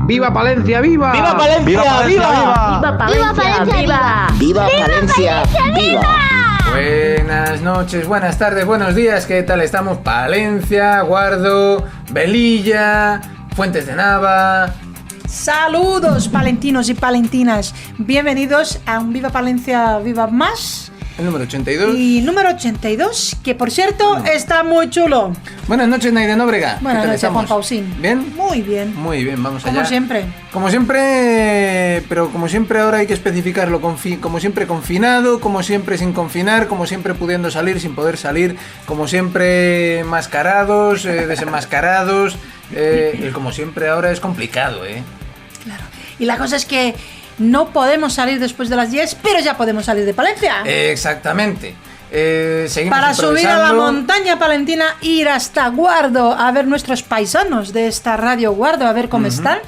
¡Viva Palencia, viva! ¡Viva Palencia, ¡Viva Palencia, viva! viva! ¡Viva Palencia, viva! ¡Viva Palencia, viva! Buenas noches, buenas tardes, buenos días, ¿qué tal estamos? Palencia, Guardo, Velilla, Fuentes de Nava. Saludos, palentinos y palentinas. Bienvenidos a un Viva Palencia, viva más. El número 82. Y número 82, que por cierto está muy chulo. Buenas noches, Naide Nóbrega. Buenas noches, Juan Pausín. ¿Bien? Muy bien. Muy bien, vamos allá. Como siempre. Como siempre, pero como siempre ahora hay que especificarlo. Como siempre confinado, como siempre sin confinar, como siempre pudiendo salir sin poder salir, como siempre mascarados, desenmascarados. El como siempre ahora es complicado, ¿eh? Claro. Y la cosa es que no podemos salir después de las 10, pero ya podemos salir de Palencia. Exactamente. Seguimos para subir a la improvisando. montaña palentina, ir hasta Guardo a ver nuestros paisanos de esta radio Guardo, a ver cómo están.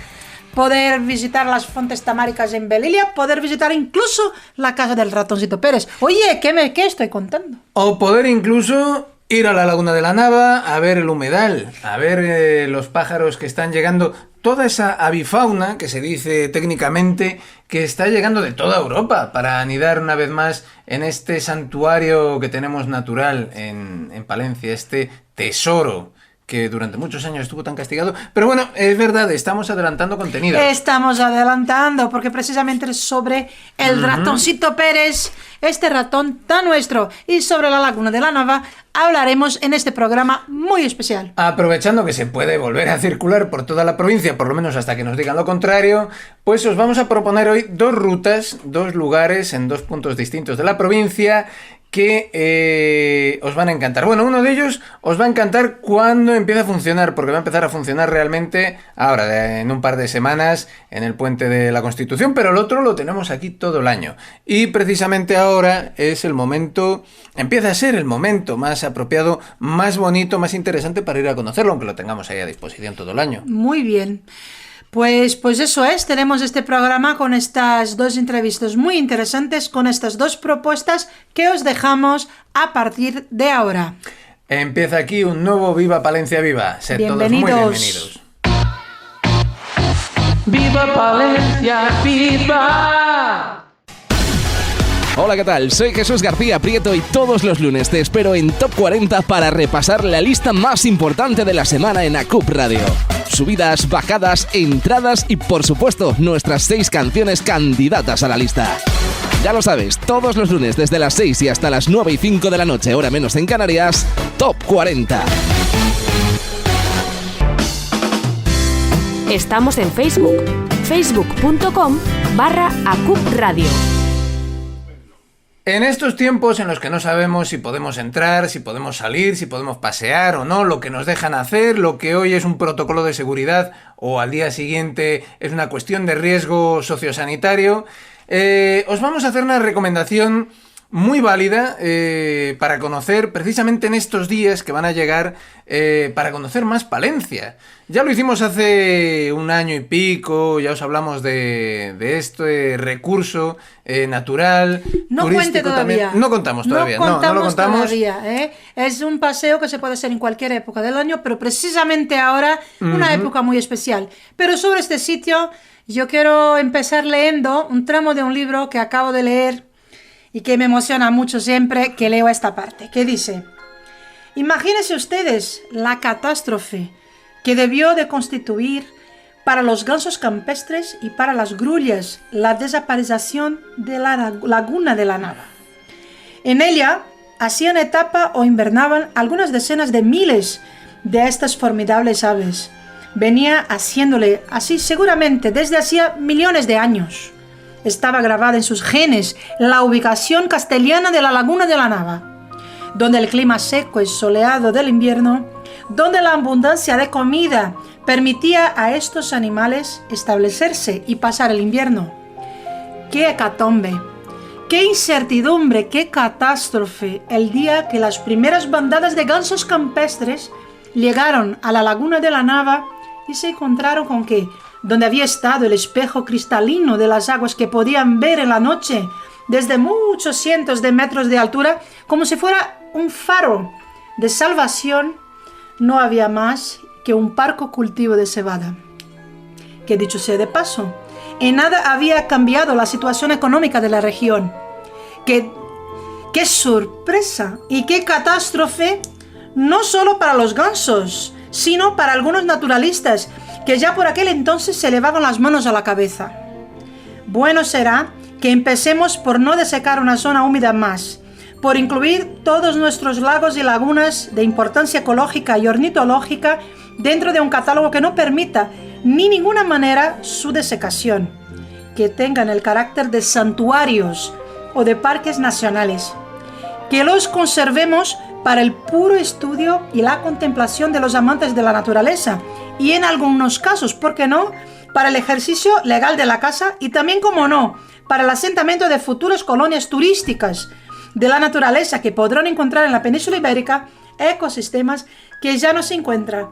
Poder visitar las Fontes Tamáricas en Velilla, poder visitar incluso la casa del Ratoncito Pérez. Oye, ¿qué estoy contando? O poder incluso ir a la Laguna de la Nava a ver el humedal, a ver los pájaros que están llegando, toda esa avifauna que se dice técnicamente que está llegando de toda Europa para anidar una vez más en este santuario que tenemos natural en Palencia, este tesoro que durante muchos años estuvo tan castigado. Pero bueno, es verdad, estamos adelantando contenido. Estamos adelantando, porque precisamente sobre el Ratoncito Pérez, este ratón tan nuestro, y sobre la Laguna de la Nava, hablaremos en este programa muy especial. Aprovechando que se puede volver a circular por toda la provincia, por lo menos hasta que nos digan lo contrario, pues os vamos a proponer hoy dos rutas, dos lugares en dos puntos distintos de la provincia que os van a encantar. Bueno, uno de ellos os va a encantar cuando empiece a funcionar, porque va a empezar a funcionar realmente ahora, en un par de semanas, en el Puente de la Constitución, pero el otro lo tenemos aquí todo el año. Y precisamente ahora es el momento, empieza a ser el momento más apropiado, más bonito, más interesante para ir a conocerlo, aunque lo tengamos ahí a disposición todo el año. Muy bien. Pues eso es, tenemos este programa con estas dos entrevistas muy interesantes, con estas dos propuestas que os dejamos a partir de ahora. Empieza aquí un nuevo Viva Palencia Viva. Sed Bienvenidos. todos muy bienvenidos. ¡Viva Palencia, viva! Hola, ¿qué tal? Soy Jesús García Prieto y todos los lunes te espero en Top 40 para repasar la lista más importante de la semana en ACUP Radio. Subidas, bajadas, entradas y, por supuesto, nuestras 6 canciones candidatas a la lista. Ya lo sabes, todos los lunes desde las 6 y hasta las 9:05 de la noche, hora menos en Canarias, Top 40. Estamos en Facebook, facebook.com/ACUP Radio. En estos tiempos en los que no sabemos si podemos entrar, si podemos salir, si podemos pasear o no, lo que nos dejan hacer, lo que hoy es un protocolo de seguridad o al día siguiente es una cuestión de riesgo sociosanitario, os vamos a hacer una recomendación muy válida para conocer precisamente en estos días que van a llegar, para conocer más Palencia. Ya lo hicimos hace un año y pico, ya os hablamos de este recurso natural, No turístico cuente todavía. también. No contamos todavía, no lo contamos. Todavía, ¿eh? Es un paseo que se puede hacer en cualquier época del año, pero precisamente ahora, una época muy especial. Pero sobre este sitio, yo quiero empezar leyendo un tramo de un libro que acabo de leer y que me emociona mucho siempre que leo esta parte, que dice: imagínense ustedes la catástrofe que debió de constituir para los gansos campestres y para las grullas la desaparición de la Laguna de la Nava. En ella hacían etapa o invernaban algunas decenas de miles de estas formidables aves. Venía haciéndole así seguramente desde hacía millones de años. Estaba grabada en sus genes la ubicación castellana de la Laguna de la Nava, donde el clima seco y soleado del invierno, donde la abundancia de comida permitía a estos animales establecerse y pasar el invierno. ¡Qué hecatombe! ¡Qué incertidumbre! ¡Qué catástrofe! El día que las primeras bandadas de gansos campestres llegaron a la Laguna de la Nava y se encontraron con que, donde había estado el espejo cristalino de las aguas que podían ver en la noche desde muchos cientos de metros de altura, como si fuera un faro de salvación, no había más que un parco cultivo de cebada. que dicho sea de paso, en nada había cambiado la situación económica de la región. ¡Qué sorpresa y qué catástrofe! No solo para los gansos, sino para algunos naturalistas, que ya por aquel entonces se elevaban las manos a la cabeza. Bueno será que empecemos por no desecar una zona húmeda más, por incluir todos nuestros lagos y lagunas de importancia ecológica y ornitológica dentro de un catálogo que no permita ni ninguna manera su desecación, que tengan el carácter de santuarios o de parques nacionales, que los conservemos para el puro estudio y la contemplación de los amantes de la naturaleza y en algunos casos, ¿por qué no?, para el ejercicio legal de la caza y también, como no, para el asentamiento de futuras colonias turísticas de la naturaleza que podrán encontrar en la península ibérica ecosistemas que ya no se encuentran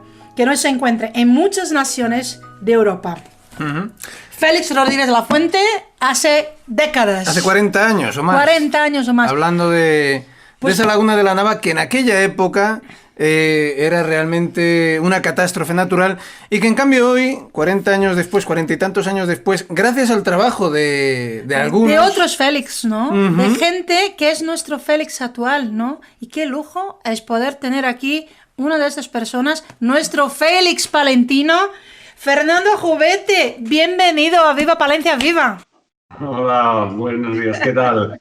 en muchas naciones de Europa. Félix Rodríguez de la Fuente hace décadas. Hace 40 años o más. 40 años o más. Hablando de esa laguna de la Nava, que en aquella época era realmente una catástrofe natural y que en cambio hoy, 40 años después, 40 y tantos años después, gracias al trabajo de algunos... De otros Félix, ¿no? De gente que es nuestro Félix actual, ¿no? Y qué lujo es poder tener aquí una de estas personas, nuestro Félix palentino, Fernando Jubete. Bienvenido a Viva Palencia, viva. Hola, buenos días, ¿qué tal?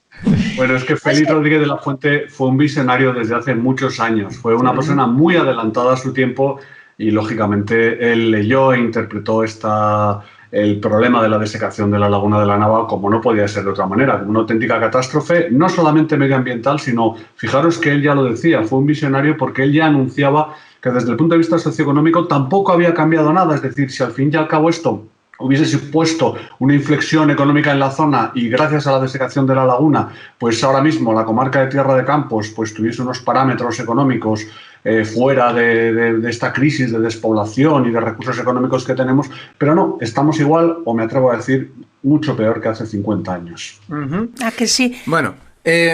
Bueno, es que Félix Rodríguez de la Fuente fue un visionario desde hace muchos años. Fue una persona muy adelantada a su tiempo y, lógicamente, él leyó e interpretó el problema de la desecación de la laguna de la Nava como no podía ser de otra manera, como una auténtica catástrofe, no solamente medioambiental, sino, fijaros que él ya lo decía, fue un visionario porque él ya anunciaba que desde el punto de vista socioeconómico tampoco había cambiado nada. Es decir, si al fin y al cabo esto hubiese supuesto una inflexión económica en la zona y gracias a la desecación de la laguna, pues ahora mismo la comarca de Tierra de Campos pues tuviese unos parámetros económicos fuera de esta crisis de despoblación y de recursos económicos que tenemos, pero no, estamos igual, o me atrevo a decir, mucho peor que hace 50 años. ¿A que sí? Bueno,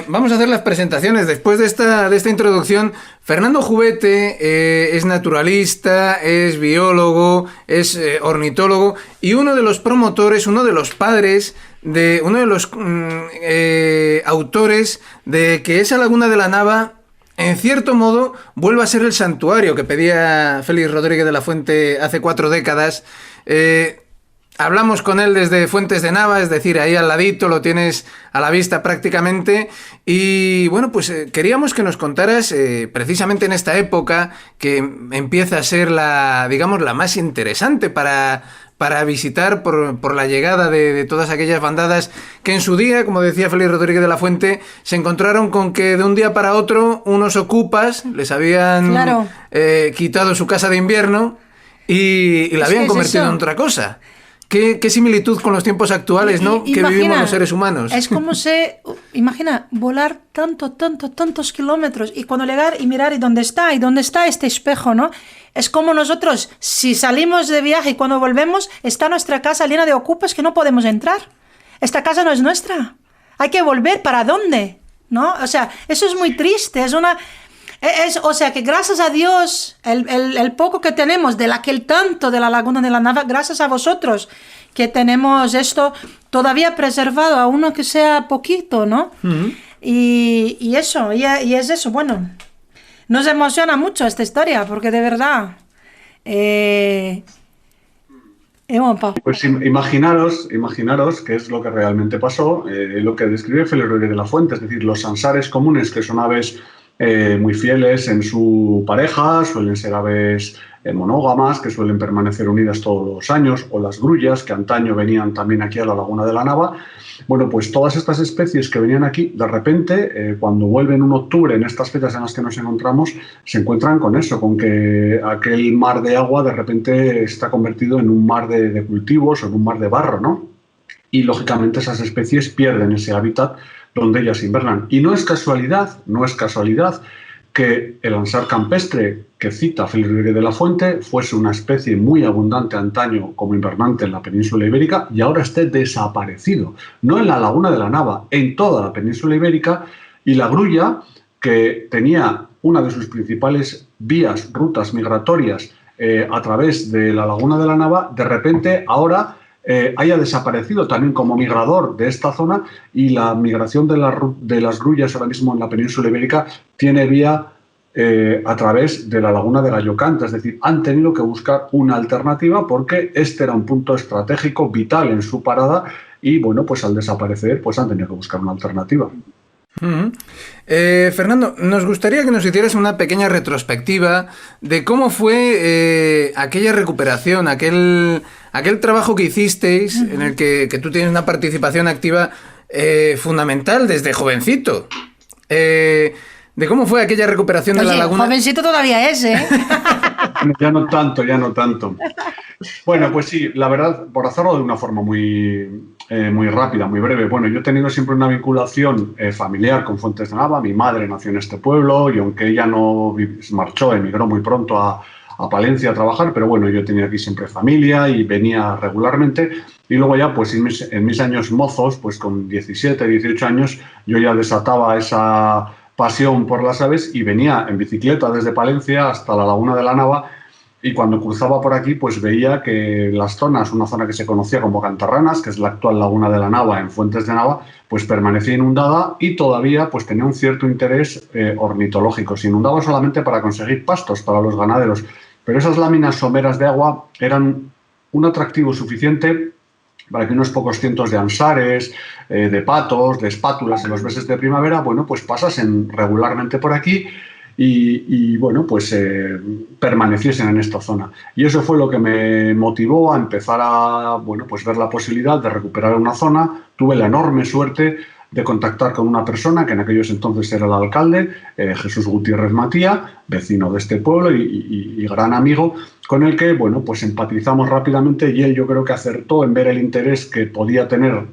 vamos a hacer las presentaciones. Después de esta introducción, Fernando Jubete es naturalista, es biólogo, es ornitólogo y uno de los promotores, uno de los padres, uno de los autores de que esa laguna de la Nava, en cierto modo, vuelva a ser el santuario que pedía Félix Rodríguez de la Fuente hace 4 décadas. Hablamos con él desde Fuentes de Nava, es decir, ahí al ladito, lo tienes a la vista prácticamente. Y bueno, pues queríamos que nos contaras, precisamente en esta época, que empieza a ser la más interesante para visitar por la llegada de todas aquellas bandadas que en su día, como decía Félix Rodríguez de la Fuente, se encontraron con que de un día para otro unos ocupas les habían quitado su casa de invierno y la habían convertido en otra cosa. Qué similitud con los tiempos actuales, ¿no? Que vivimos los seres humanos. Es como imagina, volar tantos kilómetros y cuando llegar y mirar y dónde está este espejo, ¿no? Es como nosotros, si salimos de viaje y cuando volvemos está nuestra casa llena de ocupas que no podemos entrar. Esta casa no es nuestra. Hay que volver, ¿para dónde? ¿No? O sea, eso es muy triste, o sea que gracias a Dios, el poco que tenemos de aquel tanto de la laguna de la Nava, gracias a vosotros que tenemos esto todavía preservado, a uno que sea poquito, ¿no? Y eso, y es eso, bueno, nos emociona mucho esta historia, porque de verdad... Pues imaginaros qué es lo que realmente pasó, lo que describe Félix Rodríguez de la Fuente, es decir, los ansares comunes, que son aves muy fieles en su pareja, suelen ser aves monógamas que suelen permanecer unidas todos los años, o las grullas que antaño venían también aquí a la laguna de la Nava. Bueno, pues todas estas especies que venían aquí, de repente, cuando vuelven en octubre, en estas fechas en las que nos encontramos, se encuentran con eso, con que aquel mar de agua de repente está convertido en un mar de cultivos o en un mar de barro, ¿no? Y lógicamente esas especies pierden ese hábitat donde ellas invernan. Y no es casualidad que el ansar campestre que cita Félix Rodríguez de la Fuente fuese una especie muy abundante antaño como invernante en la península ibérica y ahora esté desaparecido, no en la laguna de la Nava, en toda la península ibérica. Y la grulla, que tenía una de sus principales rutas migratorias a través de la laguna de la Nava, de repente ahora haya desaparecido también como migrador de esta zona, y la migración de las grullas ahora mismo en la península ibérica tiene vía a través de la laguna de Gallocanta. Es decir, han tenido que buscar una alternativa porque este era un punto estratégico vital en su parada, y bueno, pues al desaparecer pues han tenido que buscar una alternativa. Fernando, nos gustaría que nos hicieras una pequeña retrospectiva de cómo fue aquella recuperación, aquel trabajo que hicisteis, en el que tú tienes una participación activa fundamental desde jovencito. De cómo fue aquella recuperación de la laguna. Jovencito todavía es, ¿eh? Ya no tanto. Bueno, pues sí, la verdad, por hacerlo de una forma muy rápida, muy breve. Bueno, yo he tenido siempre una vinculación familiar con Fuentes de Nava. Mi madre nació en este pueblo, y aunque ella no marchó, emigró muy pronto a Palencia a trabajar, pero bueno, yo tenía aquí siempre familia y venía regularmente. Y luego ya, pues en mis años mozos, pues con 17, 18 años, yo ya desataba esa pasión por las aves y venía en bicicleta desde Palencia hasta la laguna de la Nava, y cuando cruzaba por aquí pues veía que las zonas, una zona que se conocía como Cantarranas, que es la actual laguna de la Nava en Fuentes de Nava, pues permanecía inundada y todavía pues tenía un cierto interés ornitológico. Se inundaba solamente para conseguir pastos para los ganaderos, pero esas láminas someras de agua eran un atractivo suficiente para que unos pocos cientos de ansares, de patos, de espátulas en los meses de primavera, bueno, pues pasasen regularmente por aquí y bueno, pues permaneciesen en esta zona. Y eso fue lo que me motivó a empezar a, bueno, pues ver la posibilidad de recuperar una zona. Tuve la enorme suerte de contactar con una persona que en aquellos entonces era el alcalde, Jesús Gutiérrez Matía, vecino de este pueblo y gran amigo, con el que, bueno, pues empatizamos rápidamente, y él yo creo que acertó en ver el interés que podía tener.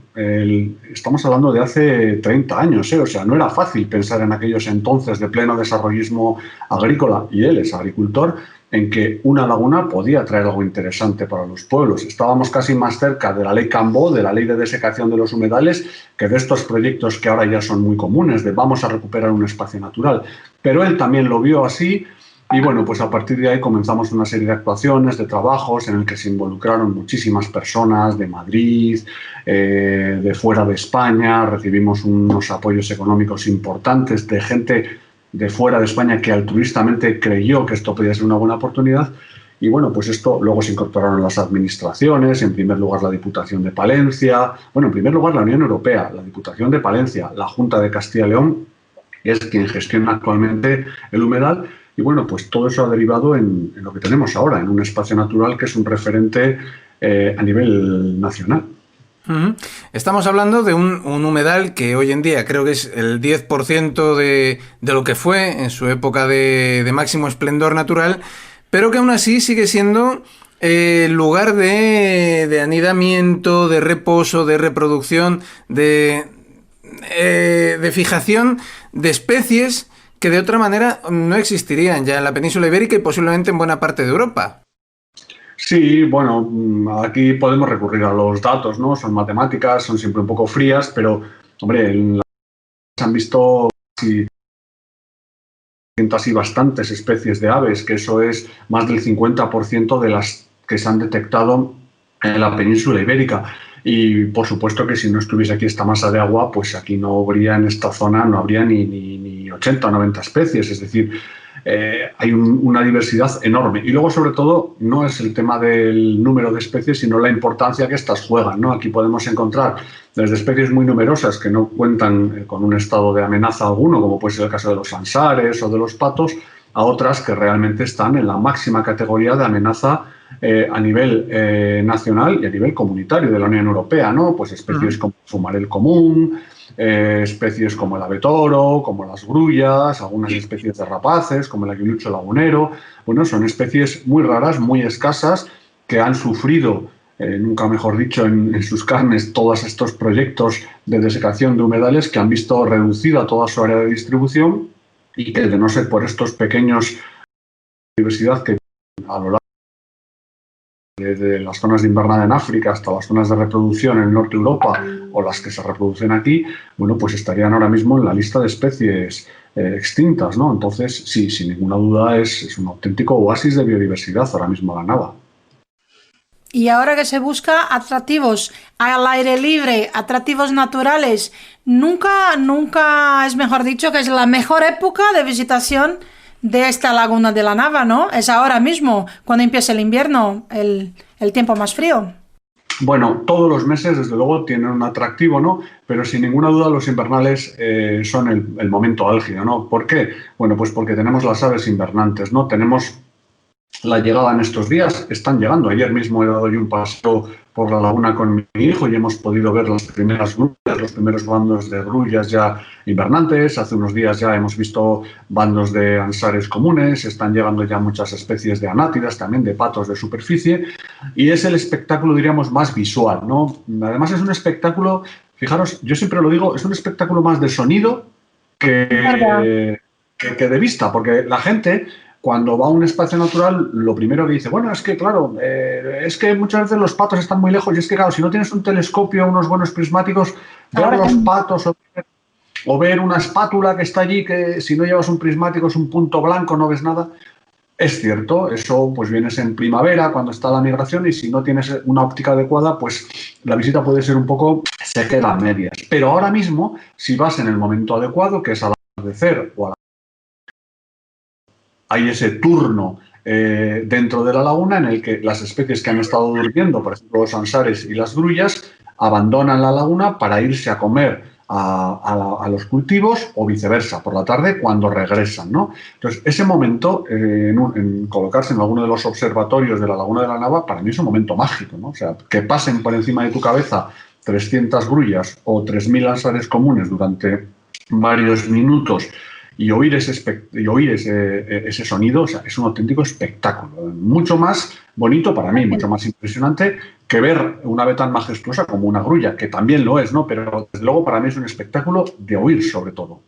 Estamos hablando de hace 30 años, o sea, no era fácil pensar en aquellos entonces de pleno desarrollismo agrícola, y él es agricultor, en que una laguna podía traer algo interesante para los pueblos. Estábamos casi más cerca de la ley Cambó, de la ley de desecación de los humedales, que de estos proyectos que ahora ya son muy comunes, de vamos a recuperar un espacio natural. Pero él también lo vio así, y bueno, pues a partir de ahí comenzamos una serie de actuaciones, de trabajos en el que se involucraron muchísimas personas de Madrid, de fuera de España. Recibimos unos apoyos económicos importantes de gente de fuera de España que altruistamente creyó que esto podía ser una buena oportunidad. Y bueno, pues esto luego se incorporaron las administraciones, en primer lugar la Diputación de Palencia, bueno, en primer lugar la Unión Europea, la Diputación de Palencia, la Junta de Castilla y León, que es quien gestiona actualmente el humedal. Y bueno, pues todo eso ha derivado en lo que tenemos ahora, en un espacio natural que es un referente a nivel nacional. Estamos hablando de un humedal que hoy en día creo que es el 10% de lo que fue en su época de máximo esplendor natural, pero que aún así sigue siendo lugar de anidamiento, de reposo, de reproducción, de fijación de especies que de otra manera no existirían ya en la península ibérica y posiblemente en buena parte de Europa. Sí, bueno, aquí podemos recurrir a los datos, ¿no? Son matemáticas, son siempre un poco frías, pero, hombre, se han visto casi bastantes especies de aves, que eso es más del 50% de las que se han detectado en la península ibérica. Y por supuesto que si no estuviese aquí esta masa de agua, pues aquí no habría, en esta zona, no habría ni 80 o 90 especies. Es decir, hay una diversidad enorme. Y luego, sobre todo, no es el tema del número de especies, sino la importancia que estas juegan, ¿no? Aquí podemos encontrar desde especies muy numerosas que no cuentan con un estado de amenaza alguno, como puede ser el caso de los ansares o de los patos, a otras que realmente están en la máxima categoría de amenaza a nivel nacional y a nivel comunitario de la Unión Europea, ¿no? Pues especies como el fumarel común, especies como el ave toro, como las grullas, algunas especies de rapaces, como el aguilucho lagunero. Bueno, son especies muy raras, muy escasas, que han sufrido, nunca mejor dicho, en sus carnes todos estos proyectos de desecación de humedales que han visto reducida toda su área de distribución, y que, de no ser por estos pequeños diversidad que a lo largo de las zonas de invernada en África hasta las zonas de reproducción en el norte de Europa, o las que se reproducen aquí, bueno, pues estarían ahora mismo en la lista de especies extintas, ¿no? Entonces, sí, sin ninguna duda es un auténtico oasis de biodiversidad ahora mismo la Nava. Y ahora que se busca atractivos al aire libre, atractivos naturales, nunca es mejor dicho que es la mejor época de visitación de esta laguna de la Nava, ¿no? Es ahora mismo, cuando empieza el invierno, el tiempo más frío. Bueno, todos los meses, desde luego, tienen un atractivo, ¿no? Pero sin ninguna duda los invernales son el momento álgido, ¿no? ¿Por qué? Bueno, pues porque tenemos las aves invernantes, ¿no? Tenemos la llegada en estos días, están llegando. Ayer mismo he dado yo un paseo por la laguna con mi hijo y hemos podido ver las primeras grullas, los primeros bandos de grullas ya invernantes. Hace unos días ya hemos visto bandos de ansares comunes, están llegando ya muchas especies de anátidas, también de patos de superficie, y es el espectáculo, diríamos, más visual, ¿no? Además es un espectáculo, fijaros, yo siempre lo digo, es un espectáculo más de sonido que de vista, porque la gente, cuando va a un espacio natural, lo primero que dice, bueno, es que claro, es que muchas veces los patos están muy lejos y es que claro, si no tienes un telescopio, unos buenos prismáticos, ver los patos o ver una espátula que está allí, que si no llevas un prismático es un punto blanco, no ves nada. Es cierto, eso pues vienes en primavera, cuando está la migración, y si no tienes una óptica adecuada, pues la visita puede ser un poco, se queda a medias. Pero ahora mismo, si vas en el momento adecuado, que es al atardecer o a la hay ese turno dentro de la laguna en el que las especies que han estado durmiendo, por ejemplo los ansares y las grullas, abandonan la laguna para irse a comer a los cultivos o viceversa, por la tarde cuando regresan, ¿no? Entonces, ese momento, en colocarse en alguno de los observatorios de la Laguna de la Nava, para mí es un momento mágico, ¿no? O sea, que pasen por encima de tu cabeza 300 grullas o 3.000 ansares comunes durante varios minutos y oír ese sonido, o sea, es un auténtico espectáculo. Mucho más bonito para mí, mucho más impresionante que ver una ave tan majestuosa como una grulla, que también lo es, ¿no? Pero desde luego para mí es un espectáculo de oír, sobre todo.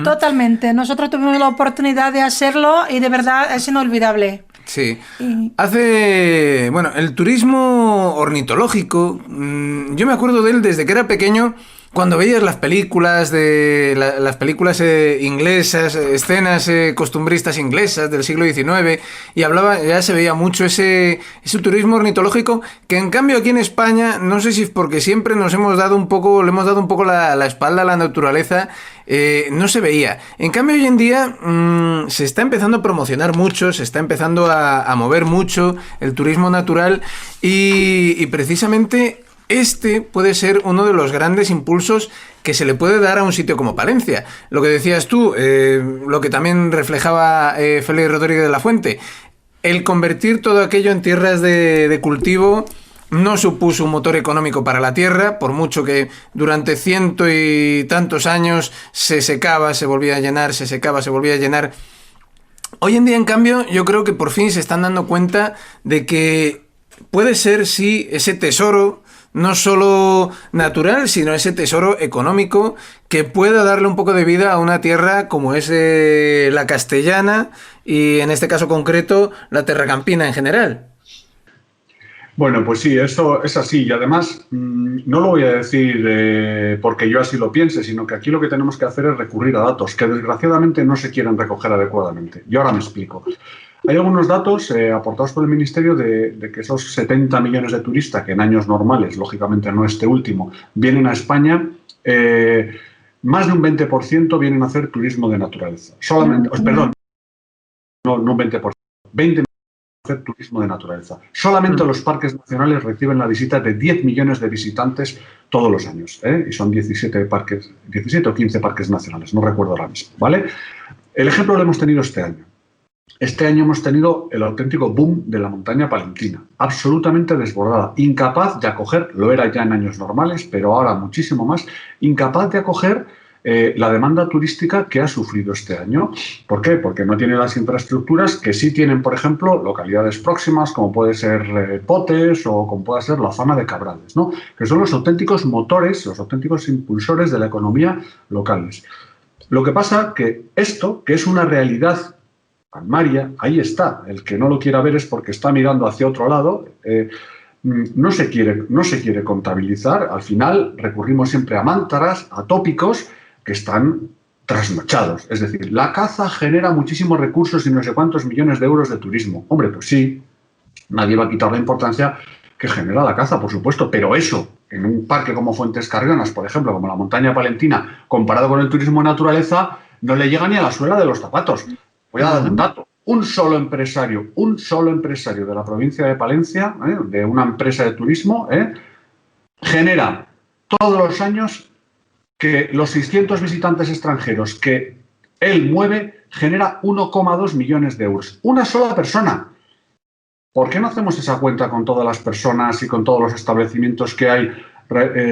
Totalmente. Nosotros tuvimos la oportunidad de hacerlo y de verdad es inolvidable. Sí. Bueno, el turismo ornitológico, yo me acuerdo de él desde que era pequeño, cuando veías las películas inglesas, escenas costumbristas inglesas del siglo XIX, y ya se veía mucho ese turismo ornitológico, que en cambio aquí en España, no sé si es porque siempre le hemos dado un poco la espalda a la naturaleza, no se veía. En cambio hoy en día se está empezando a promocionar mucho, se está empezando a mover mucho el turismo natural, y precisamente este puede ser uno de los grandes impulsos que se le puede dar a un sitio como Palencia. Lo que decías tú, lo que también reflejaba Félix Rodríguez de la Fuente, el convertir todo aquello en tierras de cultivo no supuso un motor económico para la tierra, por mucho que durante ciento y tantos años se secaba, se volvía a llenar, se secaba, se volvía a llenar. Hoy en día, en cambio, yo creo que por fin se están dando cuenta de que puede ser, sí, ese tesoro no solo natural, sino ese tesoro económico que pueda darle un poco de vida a una tierra como es la castellana y en este caso concreto la terracampina en general. Bueno, pues sí, eso es así, y además no lo voy a decir porque yo así lo piense, sino que aquí lo que tenemos que hacer es recurrir a datos que desgraciadamente no se quieren recoger adecuadamente. Y ahora me explico. Hay algunos datos aportados por el Ministerio de que esos 70 millones de turistas que en años normales, lógicamente no este último, vienen a España, más de un 20% vienen a hacer turismo de naturaleza. Solamente, no un 20%, 20% hacer turismo de naturaleza. Solamente los parques nacionales reciben la visita de 10 millones de visitantes todos los años, y son 17 o 15 parques nacionales, no recuerdo ahora mismo, ¿vale? El ejemplo lo hemos tenido este año. Este año hemos tenido el auténtico boom de la montaña palentina, absolutamente desbordada, incapaz de acoger, lo era ya en años normales, pero ahora muchísimo más, incapaz de acoger la demanda turística que ha sufrido este año. ¿Por qué? Porque no tiene las infraestructuras que sí tienen, por ejemplo, localidades próximas, como puede ser Potes o como puede ser la zona de Cabrales, ¿no? Que son los auténticos motores, los auténticos impulsores de la economía locales. Lo que pasa que esto, que es una realidad palmaria, ahí está. El que no lo quiera ver es porque está mirando hacia otro lado. No se quiere contabilizar. Al final recurrimos siempre a mántaras, a tópicos que están trasnochados. Es decir, la caza genera muchísimos recursos y no sé cuántos millones de euros de turismo. Hombre, pues sí, nadie va a quitar la importancia que genera la caza, por supuesto, pero eso, en un parque como Fuentes Carrionas, por ejemplo, como la montaña palentina, comparado con el turismo de naturaleza, no le llega ni a la suela de los zapatos. Voy a dar un dato. Un solo empresario de la provincia de Palencia, de una empresa de turismo, genera todos los años que los 600 visitantes extranjeros que él mueve genera 1,2 millones de euros. Una sola persona. ¿Por qué no hacemos esa cuenta con todas las personas y con todos los establecimientos que hay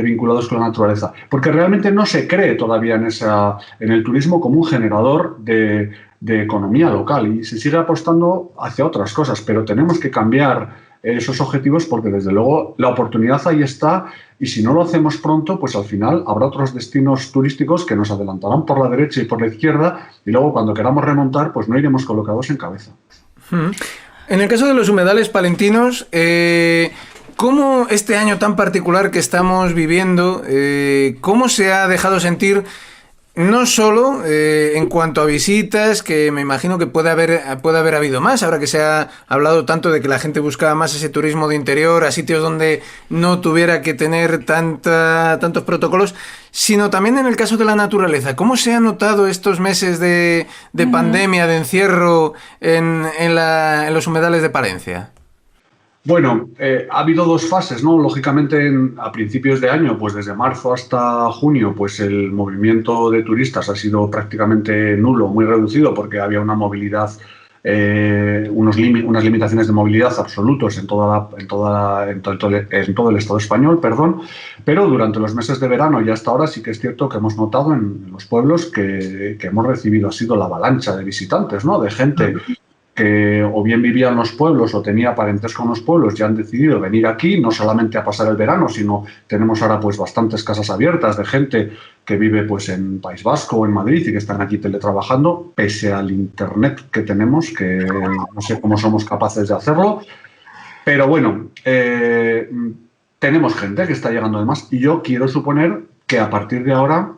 vinculados con la naturaleza? Porque realmente no se cree todavía en el turismo como un generador de economía local y se sigue apostando hacia otras cosas, pero tenemos que cambiar esos objetivos porque desde luego la oportunidad ahí está y si no lo hacemos pronto, pues al final habrá otros destinos turísticos que nos adelantarán por la derecha y por la izquierda y luego cuando queramos remontar, pues no iremos colocados en cabeza. En el caso de los humedales palentinos, ¿cómo este año tan particular que estamos viviendo, cómo se ha dejado sentir no solo en cuanto a visitas, que me imagino que puede haber habido más, ahora que se ha hablado tanto de que la gente buscaba más ese turismo de interior, a sitios donde no tuviera que tener tantos protocolos, sino también en el caso de la naturaleza? ¿Cómo se ha notado estos meses de pandemia, de encierro en los humedales de Palencia? Bueno, ha habido dos fases, ¿no? Lógicamente, a principios de año, pues desde marzo hasta junio, pues el movimiento de turistas ha sido prácticamente nulo, muy reducido, porque había una movilidad, unas limitaciones de movilidad absolutos en todo el Estado español, perdón. Pero durante los meses de verano y hasta ahora sí que es cierto que hemos notado en los pueblos que hemos recibido, ha sido la avalancha de visitantes, ¿no? De gente que o bien vivía en los pueblos o tenía parentesco en los pueblos y han decidido venir aquí, no solamente a pasar el verano, sino tenemos ahora pues bastantes casas abiertas de gente que vive pues en País Vasco o en Madrid y que están aquí teletrabajando, pese al internet que tenemos, que no sé cómo somos capaces de hacerlo, pero bueno, tenemos gente que está llegando además y yo quiero suponer que a partir de ahora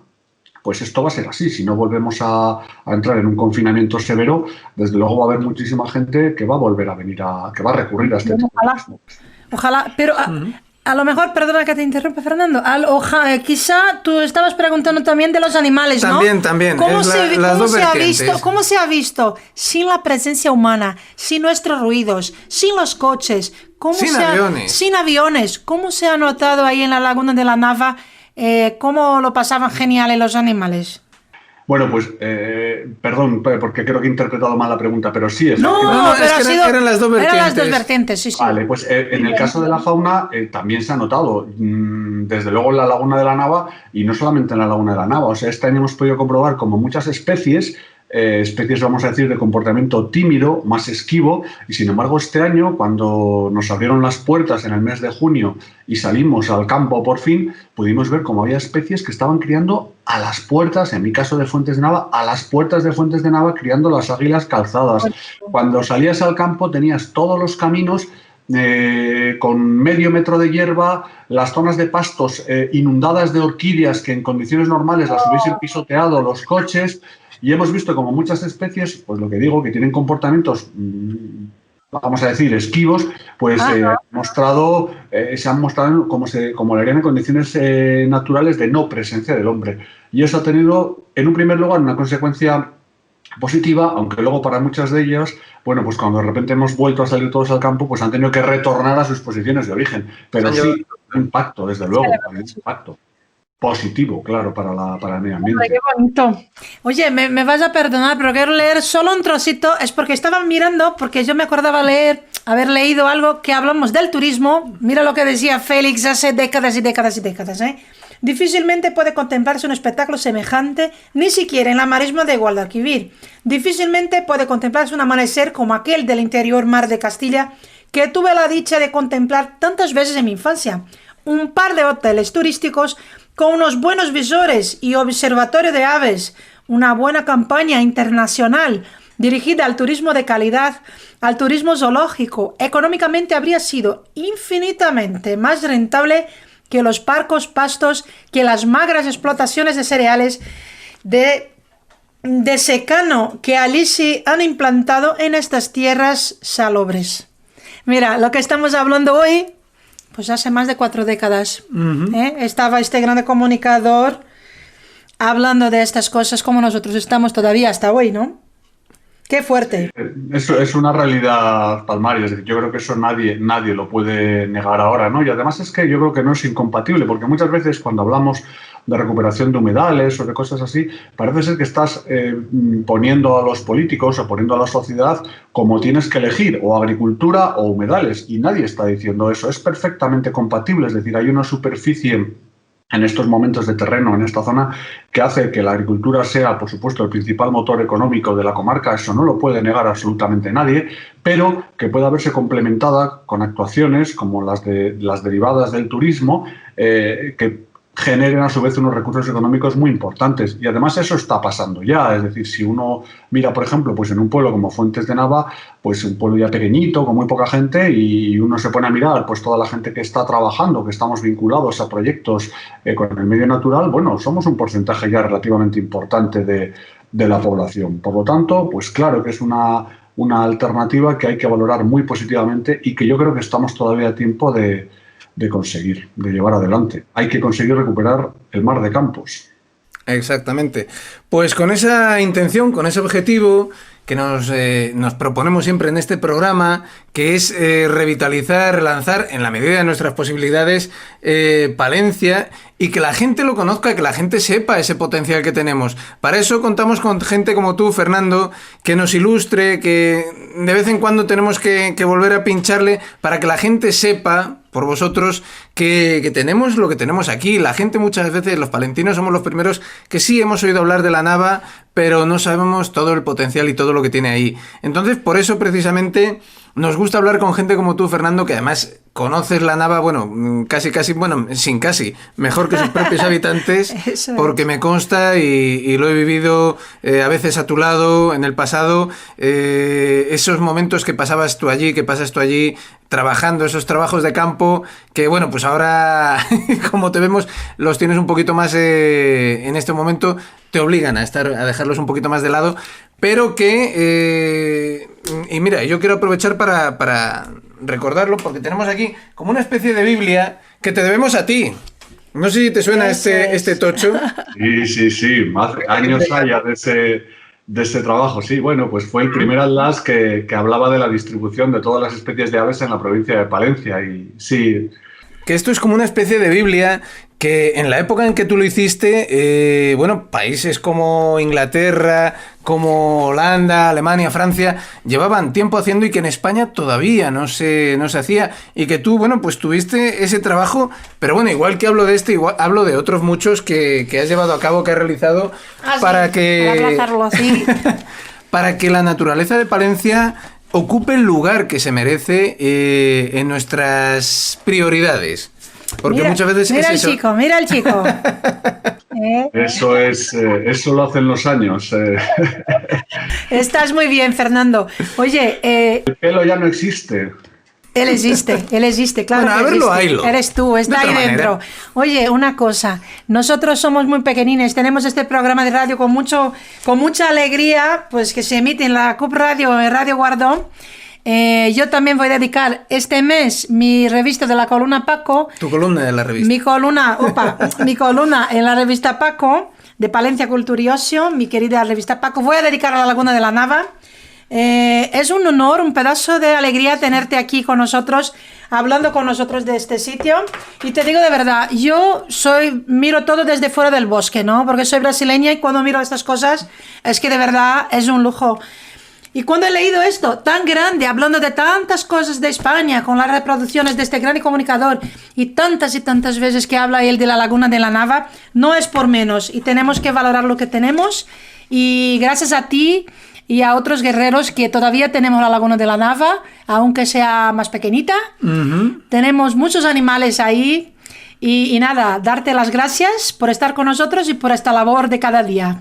pues esto va a ser así. Si no volvemos a entrar en un confinamiento severo, desde luego va a haber muchísima gente que va a volver a venir que va a recurrir a este tipo de turismo. Ojalá, pero a lo mejor, perdona que te interrumpa, Fernando, quizá tú estabas preguntando también de los animales, ¿no? También. ¿Cómo se ha visto sin la presencia humana, sin nuestros ruidos, sin los coches, sin aviones? ¿Cómo se ha notado ahí en la laguna de la Nava? ¿Cómo lo pasaban genial los animales? Bueno, pues, perdón, porque creo que he interpretado mal la pregunta, pero sí es... Eran las dos vertientes. Eran las dos vertientes, sí. Vale, pues en el caso de la fauna también se ha notado, desde luego en la laguna de la Nava, y no solamente en la laguna de la Nava, o sea, este año hemos podido comprobar como muchas especies, vamos a decir, de comportamiento tímido, más esquivo, y sin embargo este año, cuando nos abrieron las puertas en el mes de junio y salimos al campo por fin, pudimos ver cómo había especies que estaban criando a las puertas, en mi caso de Fuentes de Nava, a las puertas de Fuentes de Nava criando las águilas calzadas. Cuando salías al campo tenías todos los caminos con medio metro de hierba, las zonas de pastos inundadas de orquídeas que en condiciones normales las hubiesen pisoteado los coches. Y hemos visto como muchas especies, pues lo que digo, que tienen comportamientos, vamos a decir, esquivos, pues se han mostrado como lo harían en condiciones naturales de no presencia del hombre. Y eso ha tenido, en un primer lugar, una consecuencia positiva, aunque luego para muchas de ellas, bueno, pues cuando de repente hemos vuelto a salir todos al campo, pues han tenido que retornar a sus posiciones de origen. Pero sí, un impacto, desde luego, un impacto positivo, claro, para el medio ambiente. Ay, qué bonito. Oye, me vas a perdonar, pero quiero leer solo un trocito. Es porque estaba mirando, porque yo me acordaba haber leído algo que hablamos del turismo. Mira lo que decía Félix hace décadas y décadas y décadas, ¿eh? Difícilmente puede contemplarse un espectáculo semejante, ni siquiera en la marisma de Guadalquivir. Difícilmente puede contemplarse un amanecer como aquel del interior mar de Castilla, que tuve la dicha de contemplar tantas veces en mi infancia. Un par de hoteles turísticos con unos buenos visores y observatorio de aves, una buena campaña internacional dirigida al turismo de calidad, al turismo zoológico, económicamente habría sido infinitamente más rentable que los parcos pastos, que las magras explotaciones de cereales de de secano que allí se han implantado en estas tierras salobres. Mira, lo que estamos hablando hoy, pues hace más de 4 décadas. Estaba este gran comunicador hablando de estas cosas como nosotros estamos todavía hasta hoy, ¿no? ¡Qué fuerte! Eso es una realidad palmaria, es decir, yo creo que eso nadie lo puede negar ahora, ¿no? Y además es que yo creo que no es incompatible, porque muchas veces cuando hablamos de recuperación de humedales o de cosas así, parece ser que estás poniendo a los políticos o poniendo a la sociedad como tienes que elegir, o agricultura o humedales, y nadie está diciendo eso. Es perfectamente compatible, es decir, hay una superficie en estos momentos de terreno, en esta zona, que hace que la agricultura sea, por supuesto, el principal motor económico de la comarca, eso no lo puede negar absolutamente nadie, pero que pueda verse complementada con actuaciones como las derivadas del turismo, que generen a su vez unos recursos económicos muy importantes. Y además eso está pasando ya, es decir, si uno mira, por ejemplo, pues en un pueblo como Fuentes de Nava, pues un pueblo ya pequeñito, con muy poca gente, y uno se pone a mirar pues toda la gente que está trabajando, que estamos vinculados a proyectos con el medio natural, bueno, somos un porcentaje ya relativamente importante de la población. Por lo tanto, pues claro que es una alternativa que hay que valorar muy positivamente y que yo creo que estamos todavía a tiempo de conseguir, de llevar adelante. Hay que conseguir recuperar el mar de Campos. Exactamente. Pues con esa intención, con ese objetivo que nos proponemos siempre en este programa, que es revitalizar, relanzar en la medida de nuestras posibilidades Palencia, y que la gente lo conozca, que la gente sepa ese potencial que tenemos. Para eso contamos con gente como tú, Fernando, que nos ilustre, que de vez en cuando tenemos que volver a pincharle para que la gente sepa, por vosotros, que tenemos lo que tenemos aquí. La gente muchas veces, los palentinos, somos los primeros que sí hemos oído hablar de la Nava, pero no sabemos todo el potencial y todo lo que tiene ahí. Entonces, por eso precisamente nos gusta hablar con gente como tú, Fernando, que además conoces la Nava, bueno, casi, bueno, sin casi, mejor que sus propios habitantes, porque me consta y lo he vivido a veces a tu lado en el pasado, esos momentos que pasabas tú allí, que pasas tú allí trabajando, esos trabajos de campo, que bueno, pues ahora, como te vemos, los tienes un poquito más en este momento, te obligan a dejarlos un poquito más de lado, pero que, y mira, yo quiero aprovechar para recordarlo, porque tenemos aquí como una especie de Biblia que te debemos a ti. No sé si te suena este tocho. Sí, más años allá de ese trabajo, sí. Bueno, pues fue el primer atlas que hablaba de la distribución de todas las especies de aves en la provincia de Palencia, y sí. Que esto es como una especie de Biblia que en la época en que tú lo hiciste, bueno, países como Inglaterra, como Holanda, Alemania, Francia, llevaban tiempo haciendo y que en España todavía no se hacía, y que tú, bueno, pues tuviste ese trabajo, pero bueno, igual que hablo de este, igual hablo de otros muchos que has llevado a cabo, que has realizado para que la naturaleza de Palencia ocupe el lugar que se merece en nuestras prioridades. Porque muchas veces mira es eso. Mira el chico. Eso lo hacen los años. Estás muy bien, Fernando. Oye, el pelo ya no existe. Él existe, claro. Bueno, a verlo, haylo. Eres tú, está ahí dentro. Oye, una cosa, nosotros somos muy pequeñines, tenemos este programa de radio con mucha alegría, pues que se emite en la CUP Radio, en Radio Guardón. Yo también voy a dedicar este mes mi revista de la columna Paco. Tu columna de la revista. Mi columna en la revista Paco, de Palencia Cultura y Ocio, mi querida revista Paco. Voy a dedicar a la Laguna de la Nava. Es un honor, un pedazo de alegría tenerte aquí con nosotros, hablando con nosotros de este sitio. Y te digo de verdad, yo miro todo desde fuera del bosque, ¿no? Porque soy brasileña y cuando miro estas cosas es que de verdad es un lujo. Y cuando he leído esto tan grande, hablando de tantas cosas de España, con las reproducciones de este gran comunicador, y tantas veces que habla él de la Laguna de la Nava, no es por menos. Y tenemos que valorar lo que tenemos. Y gracias a ti y a otros guerreros que todavía tenemos la Laguna de la Nava, aunque sea más pequeñita. Tenemos muchos animales ahí. Y nada, darte las gracias por estar con nosotros y por esta labor de cada día.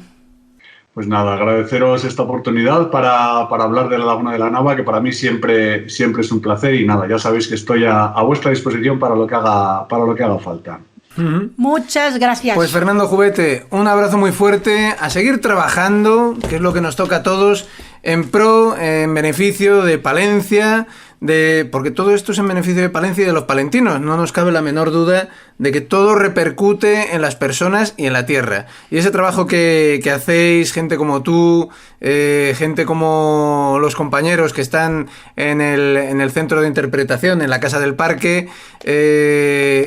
Pues nada, agradeceros esta oportunidad para hablar de la Laguna de la Nava, que para mí siempre es un placer, y nada, ya sabéis que estoy a vuestra disposición para lo que haga falta. Muchas gracias. Pues Fernando Jubete, un abrazo muy fuerte, a seguir trabajando, que es lo que nos toca a todos, en pro, en beneficio de Palencia, porque todo esto es en beneficio de Palencia y de los palentinos. No nos cabe la menor duda de que todo repercute en las personas y en la tierra. Y ese trabajo que hacéis, gente como tú, gente como los compañeros que están en el centro de interpretación, en la Casa del Parque,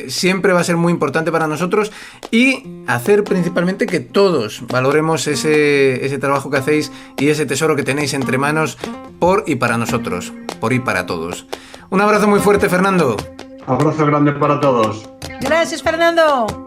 siempre va a ser muy importante para nosotros, y hacer principalmente que todos valoremos ese trabajo que hacéis y ese tesoro que tenéis entre manos por y para nosotros, por y para todos. Un abrazo muy fuerte, Fernando. Abrazo grande para todos. Gracias, Fernando.